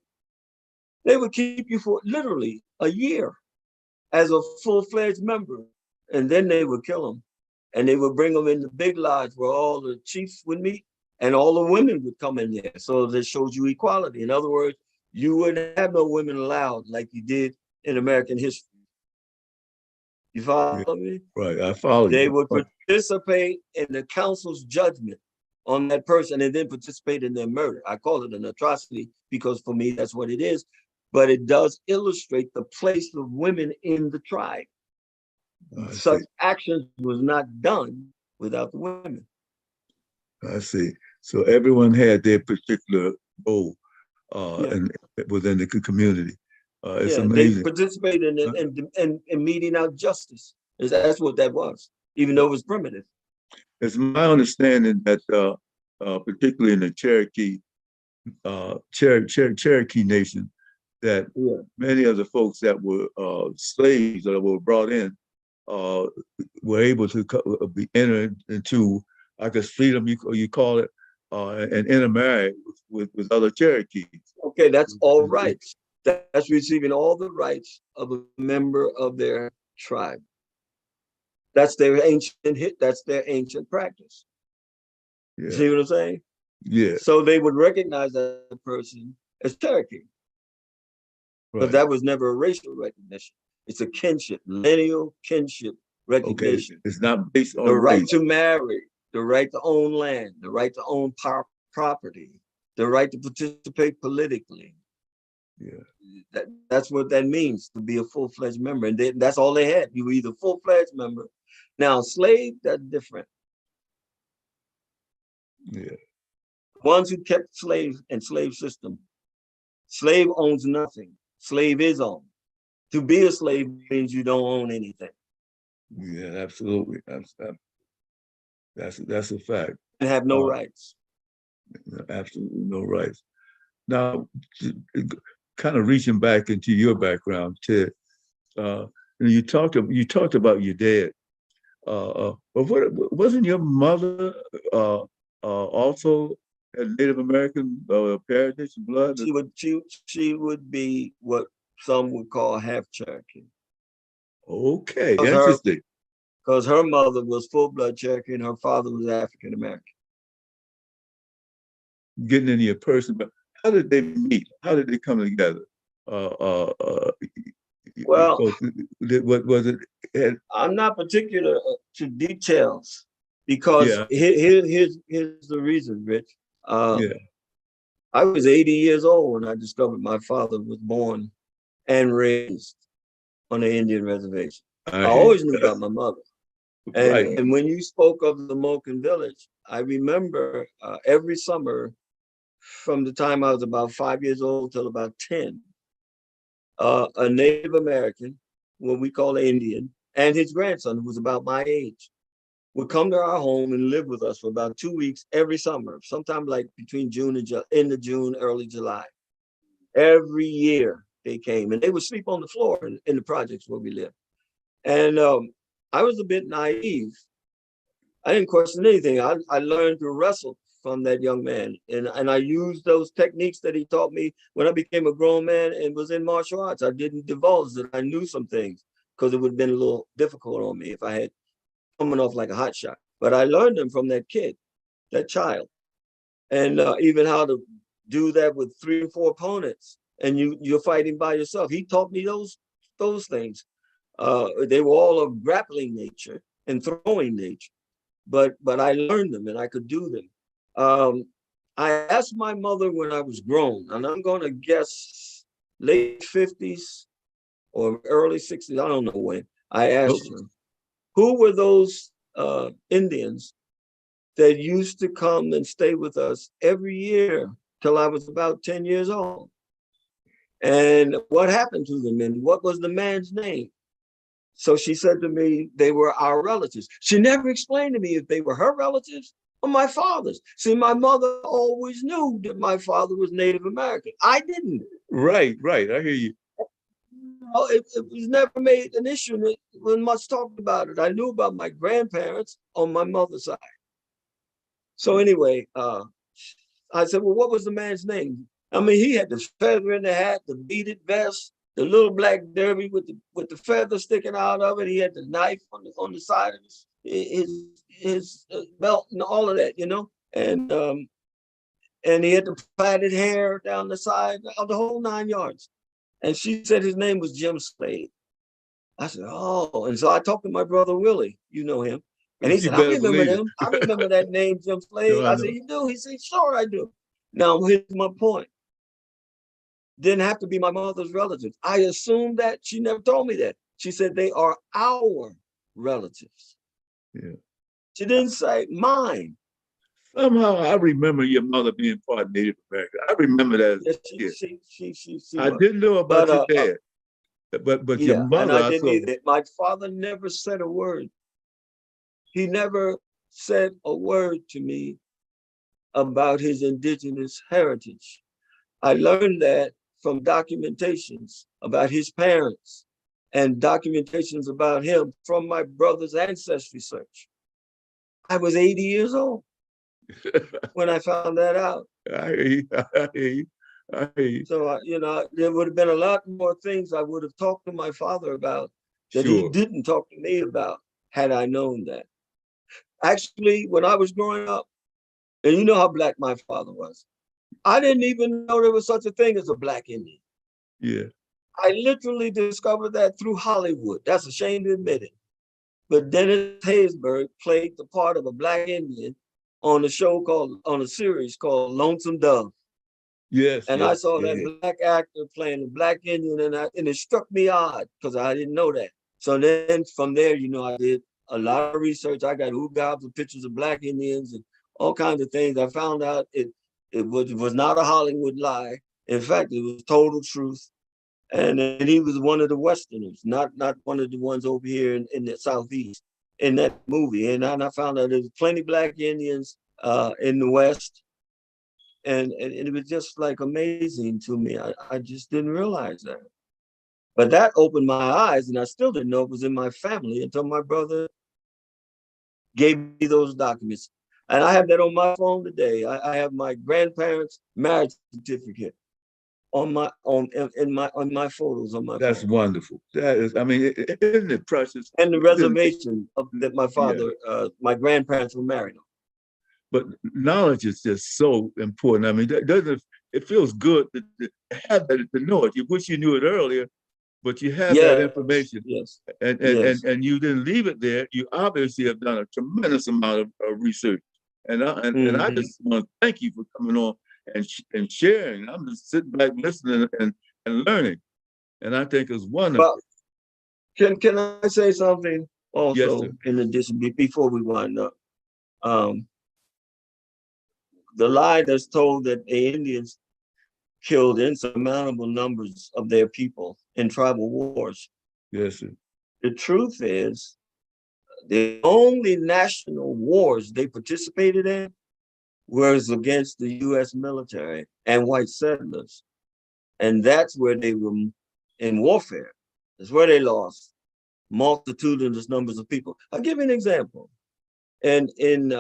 they would keep you for literally a year as a full-fledged member. And then they would kill them. And they would bring them in the big lodge where all the chiefs would meet and all the women would come in there. So that shows you equality. In other words, you wouldn't have no women allowed like you did in American history. You follow me? Right, I follow They you. would participate in the council's judgment on that person and then participate in their murder. I call it an atrocity because for me, that's what it is. But it does illustrate the place of women in the tribe. Such actions was not done without the women. I see. So everyone had their particular role within the community. It's amazing. They participated in meeting out justice. That's what that was, even though it was primitive. It's my understanding that particularly in the Cherokee Nation, that many of the folks that were slaves that were brought in were able to be entered into, I guess, freedom, you call it, and intermarry with other Cherokees. Okay, that's all rights. That's receiving all the rights of a member of their tribe. That's their ancient practice. Yeah. See what I'm saying? Yeah. So they would recognize that person as Cherokee. Right. But that was never a racial recognition. It's a kinship, lineal kinship recognition. Okay. It's not based on the right race. To marry, the right to own land, the right to own property, the right to participate politically. Yeah. That's what that means, to be a full-fledged member. And that's all they had. You were either full-fledged member. Now, slave, that's different. Yeah. Ones who kept slaves and slave system. Slave owns nothing. Slave is owned. To be a slave means you don't own anything. Yeah, absolutely. That's a fact. And have no rights. Absolutely no rights. Now, kind of reaching back into your background, Ted, you talked about your dad, but wasn't your mother also a Native American parentage and blood? She would be what some would call half Cherokee. Okay, interesting. Because her mother was full-blood Cherokee and her father was African American. Getting into your person, but how did they meet? How did they come together? Well, what was it? I'm not particular to details because here's the reason, Rich. I was 80 years old when I discovered my father was born and raised on an Indian reservation. I always knew about my mother. And when you spoke of the Moken village, I remember every summer from the time I was about 5 years old till about 10, a Native American, what we call Indian, and his grandson, who was about my age, would come to our home and live with us for about 2 weeks every summer, sometime like between June and end of June, early July. Every year they came and they would sleep on the floor in the projects where we lived. And I was a bit naive. I didn't question anything. I learned to wrestle from that young man. And I used those techniques that he taught me when I became a grown man and was in martial arts. I didn't divulge that I knew some things because it would have been a little difficult on me if I had coming off like a hot shot. But I learned them from that kid, that child. And even how to do that with 3 or 4 opponents and you're fighting by yourself. He taught me those things. They were all of grappling nature and throwing nature. But I learned them and I could do them. I asked my mother when I was grown, and I'm going to guess late 50s or early 60s, I don't know when. I asked her, who were those Indians that used to come and stay with us every year till I was about 10 years old? And what happened to them and what was the man's name? So she said to me, they were our relatives. She never explained to me if they were her relatives or my father's. See, my mother always knew that my father was Native American. I didn't. Right. I hear you. It was never made an issue wasn't much talked about it. I knew about my grandparents on my mother's side. So anyway, I said, well, what was the man's name? I mean, he had the feather in the hat, the beaded vest, the little black derby with the feather sticking out of it. He had the knife on the side of his belt and all of that, you know. And he had the plaited hair down the side of the whole 9 yards. And she said his name was Jim Slade. I said, oh, and so I talked to my brother Willie, you know him. And he You said, I better remember believe them. I remember that name, Jim it. Slade. No, I I said, know. you do? He said, sure, I do. Now, here's my point. Didn't have to be my mother's relatives. I assumed that. She never told me that. She said, they are our relatives. Yeah. She didn't say mine. Somehow I remember your mother being part Native American. I remember that as Yes, a kid. she I was. didn't know about But your dad, but your yeah, and mother, I I didn't saw. either. My father never said a word. He never said a word to me about his indigenous heritage. I learned that from documentations about his parents and documentations about him from my brother's ancestry search. I was 80 years old when I found that out. I hear you. I hear you. I hear you. So, you know, there would have been a lot more things I would have talked to my father about that he Sure. didn't talk to me about had I known that. Actually, when I was growing up, and you know how black my father was, I didn't even know there was such a thing as a black Indian. Yeah. I literally discovered that through Hollywood. That's a shame to admit it. But Dennis Haysbert played the part of a black Indian on a series called Lonesome Dove. Yes. And I Yes. saw Yeah. that black actor playing a black Indian, and it struck me odd because I didn't know that. So then from there, you know, I did a lot of research. I got gobs of pictures of black Indians and all kinds of things. I found out it was not a Hollywood lie. In fact, it was total truth. And he was one of the Westerners, not one of the ones over here in the Southeast in that movie. And I found out there was plenty black Indians in the West. And it was just like amazing to me. I just didn't realize that. But that opened my eyes, and I still didn't know it was in my family until my brother gave me those documents. And I have that on my phone today. I have my grandparents' marriage certificate on my on my photos on my That's phone. wonderful. That is. I mean, isn't it precious? And the reservation that my Yeah. father, my grandparents were married on. But knowledge is just so important. I mean, that doesn't it feels good to have that, to know it. You wish you knew it earlier, but you have that Yes, information, yes, and yes. and you didn't leave it there. You obviously have done a tremendous amount of research, and I Mm-hmm. just want to thank you for coming on and sharing. I'm just sitting back listening and learning, and I think it's wonderful. But can I say something Yes, sir. also in addition before we wind up? Um, the lie that's told that the Indians killed insurmountable numbers of their people in tribal wars. Yes, sir. The truth is, the only national wars they participated in was against the US military and white settlers. And that's where they were in warfare. That's where they lost multitudinous numbers of people. I'll give you an example. And in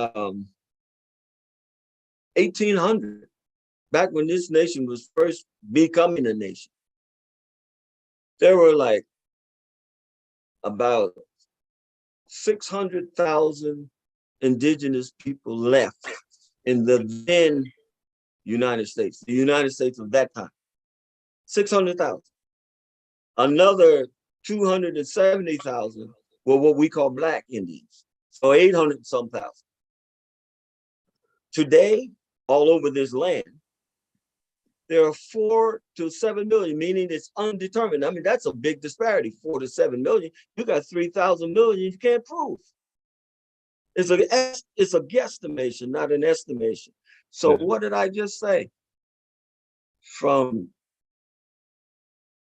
1800, back when this nation was first becoming a nation, there were like about 600,000 indigenous people left in the then United States, the United States of that time. 600,000. Another 270,000 were what we call Black Indians. So 800 some thousand. Today, all over this land, there are 4 to 7 million, meaning it's undetermined. I mean, that's a big disparity, 4 to 7 million. You got 3,000 million you can't prove. It's a guesstimation, not an estimation. So what did I just say? From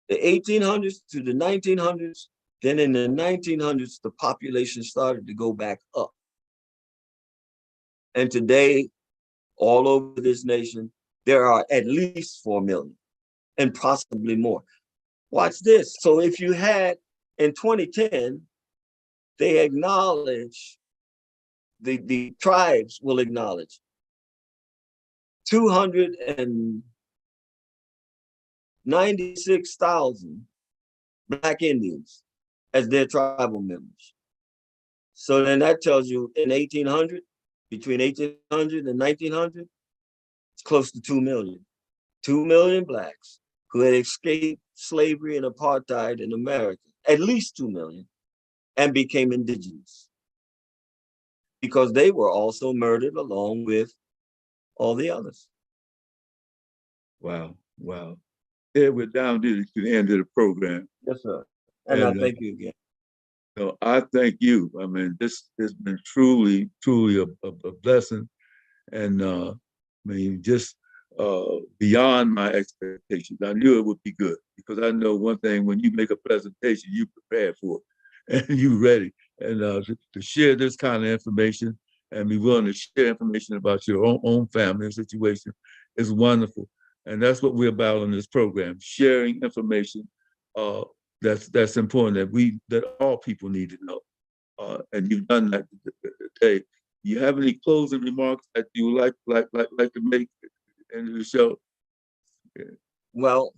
the 1800s to the 1900s, then in the 1900s, the population started to go back up. And today, all over this nation, there are at least 4 million and possibly more. Watch this. So if you had in 2010, they acknowledge, the tribes will acknowledge 296,000 Black Indians as their tribal members. So then that tells you in 1800, between 1800 and 1900, it's close to 2 million. 2 million Blacks who had escaped slavery and apartheid in America, at least 2 million, and became indigenous because they were also murdered along with all the others. Wow, wow. Yeah, we're down to the end of the program. Yes, sir. And I thank you again. No, I thank you. I mean, this has been truly, truly a blessing. And I mean, just beyond my expectations. I knew it would be good because I know one thing: when you make a presentation, you prepare for it and you ready. And to share this kind of information and be willing to share information about your own family and situation is wonderful. And that's what we're about in this program: sharing information that's important that all people need to know. And you've done that today. You have any closing remarks that you would like to make at the end of the show? Yeah. Well,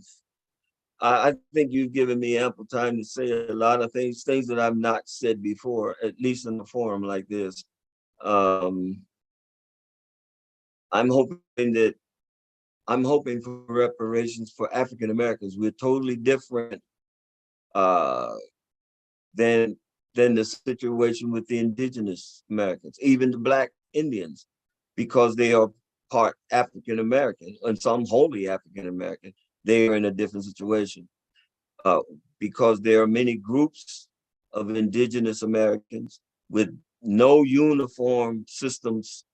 I think you've given me ample time to say a lot of things that I've not said before, at least in a forum like this. I'm hoping for reparations for African Americans. We're totally different than the situation with the indigenous Americans, even the Black Indians, because they are part African American and some wholly African American. They are in a different situation because there are many groups of indigenous Americans with no uniform systems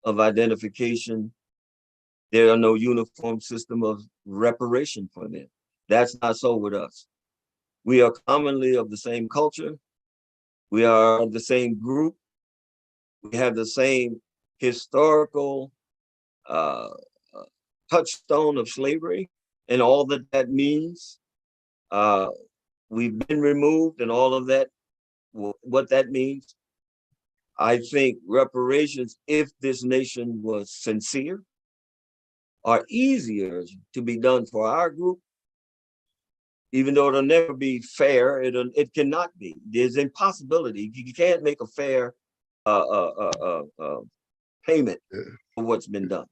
of identification. There are no uniform system of reparation for them. That's not so with us. We are commonly of the same culture. We are of the same group. We have the same historical touchstone of slavery and all that means. We've been removed and all of that, what that means. I think reparations, if this nation was sincere, are easier to be done for our group, even though it'll never be fair. It cannot be. There's impossibility. You can't make a fair payment for what's been done.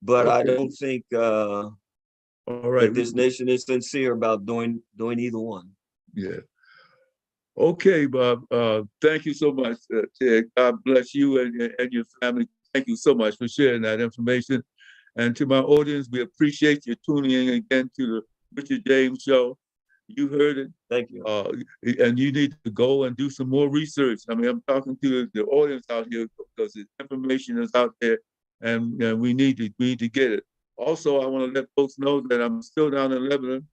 But okay. I don't think all right, that this nation is sincere about doing either one. Yeah. Okay, Bob. Thank you so much, Ted. God bless you and your family. Thank you so much for sharing that information. And to my audience, we appreciate you tuning in again to the Richard James Show. You heard it. Thank you. And you need to go and do some more research. I mean, I'm talking to the audience out here because the information is out there, and we need to get it. Also, I want to let folks know that I'm still down in Lebanon.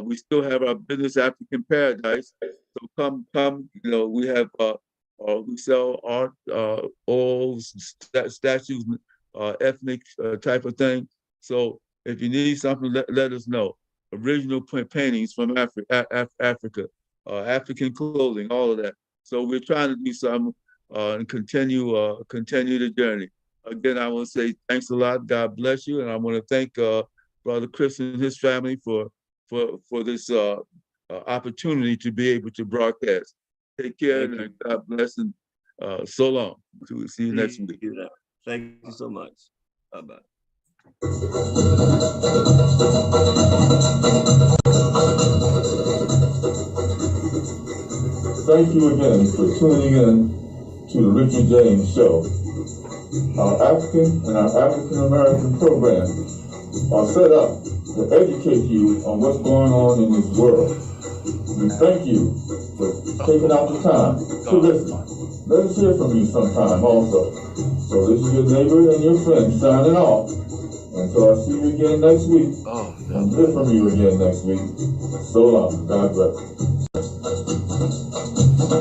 We still have our Business African Paradise. So come, you know, we have, we sell art, oils, statues, ethnic type of thing. So if you need something, let us know. Original paintings from Africa, African clothing, all of that. So we're trying to do something and continue the journey. Again, I want to say thanks a lot. God bless you. And I want to thank Brother Chris and his family for this opportunity to be able to broadcast. Take care and God bless, and so long. See you next week. Thank you so much. Bye-bye. Thank you again for tuning in to the Richard James Show. Our African and our African American programs are set up to educate you on what's going on in this world. We thank you for taking out the time to listen. Let us hear from you sometime also. So this is your neighbor and your friend signing off. Until I see you again next week, and hear from you again next week. So long. God bless.